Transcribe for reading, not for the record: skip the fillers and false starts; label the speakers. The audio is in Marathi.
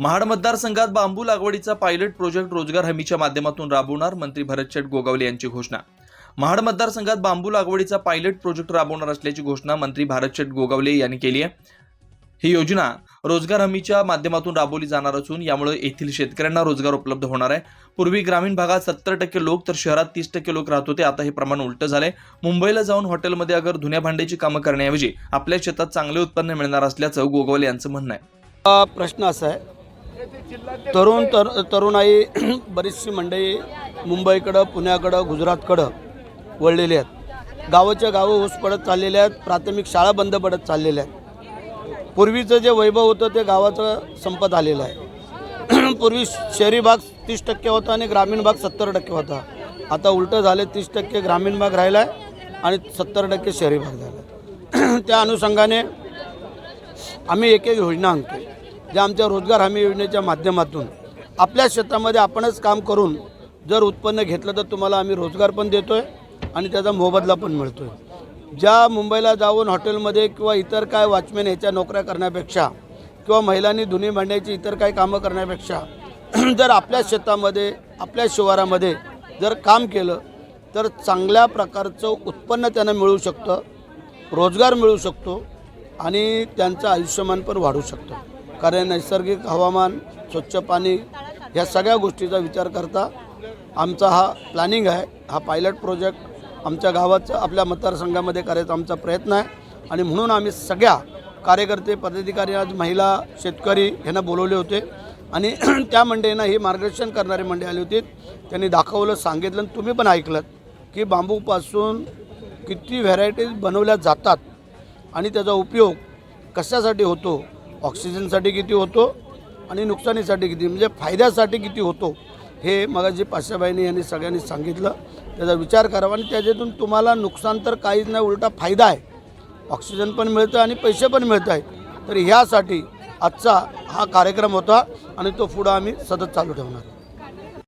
Speaker 1: महाड मतदारसंघात बांबू लागवडीचा पायलट प्रोजेक्ट रोजगार हमीच्या माध्यमातून राबवणार मंत्री भरतशेठ गोगावले यांची घोषणा। महाड मतदारसंघात बांबू लागवडीचा पायलट प्रोजेक्ट राबवणार असल्याची घोषणा मंत्री भरतशेठ गोगावले यांनी केली आहे। ही योजना रोजगार हमीच्या माध्यमातून राबवली जाणार असून यामुळे येथील शेतकऱ्यांना रोजगार उपलब्ध होणार आहे। पूर्वी ग्रामीण भागात 70% लोक तर शहरात 30% लोक राहत होते। आता हे प्रमाण उलट झाले। मुंबईला जाऊन हॉटेलमध्ये अगर धुण्या भांड्याची कामं करण्याऐवजी आपल्या शेतात चांगले उत्पन्न मिळणार असल्याचं गोगावले यांचं म्हणणं आहे।
Speaker 2: प्रश्न असा आहे, तरुणाई बरीचशी मंडळी मुंबईकडं, पुण्याकडं, गुजरातकडं वळलेली आहेत। गावाच्या गावं ऊस पडत चाललेले आहेत, प्राथमिक शाळा बंद पडत चाललेल्या आहेत। पूर्वीचं जे वैभव होतं ते गावाचं संपत आलेलं आहे। पूर्वी शहरी भाग 30% होता आणि ग्रामीण भाग 70% होता। आता उलटं झाले, 30% ग्रामीण भाग राहिला आहे आणि 70% शहरी भाग झाला। त्या अनुषंगाने आम्ही एक योजना आणतो, ज्या आमच्या रोजगार हमी योजनेच्या माध्यमातून आपल्या शेतामध्ये आपणच काम करून जर उत्पन्न घेतलं तर तुम्हाला आम्ही रोजगार पण देतो आहे आणि त्याचा मोबदला पण मिळतो आहे। ज्या मुंबईला जाऊन हॉटेलमध्ये किंवा इतर काय वॉचमॅन ह्याच्या नोकऱ्या करण्यापेक्षा किंवा महिलांनी धुणी भांड्याची इतर काही कामं करण्यापेक्षा जर आपल्या शेतामध्ये, आपल्या शिवारामध्ये जर काम केलं तर चांगल्या प्रकारचं उत्पन्न त्यांना मिळू शकतं, रोजगार मिळू शकतो आणि त्यांचं आयुष्यमान पण वाढू शकतं। कारण नैसर्गिक हवामान, स्वच्छ पाणी या सगळ्या गोष्टीचा विचार करता आमचा हा प्लॅनिंग आहे। हा पायलट प्रोजेक्ट आमच्या गावाचं, आपल्या मतदारसंघामध्ये करायचा आमचा प्रयत्न आहे आणि म्हणून आम्ही सगळ्या कार्यकर्ते, पदाधिकारी, आज महिला, शेतकरी यांना बोलवले होते आणि त्या मंडळींना ही मार्गदर्शन करणारी मंडळी आली होती। त्यांनी दाखवलं, सांगितलं आणि तुम्ही पण ऐकलं की बांबूपासून किती व्हरायटीज बनवल्या जातात आणि त्याचा उपयोग कशासाठी होतो, ऑक्सिजनसाठी किती होतो आणि नुकसानीसाठी किती, म्हणजे फायद्यासाठी किती होतो, हे मगाशी पाशाबाईंनी यांनी सगळ्यांनी सांगितलं। त्याचा विचार करावा आणि त्याच्यातून तुम्हाला नुकसान तर काहीच नाही, उलटा फायदा आहे। ऑक्सिजन पण मिळतं आणि पैसे पण मिळत आहेत। तर ह्यासाठी आजचा हा कार्यक्रम होता आणि तो पुढं आम्ही सतत चालू ठेवणार।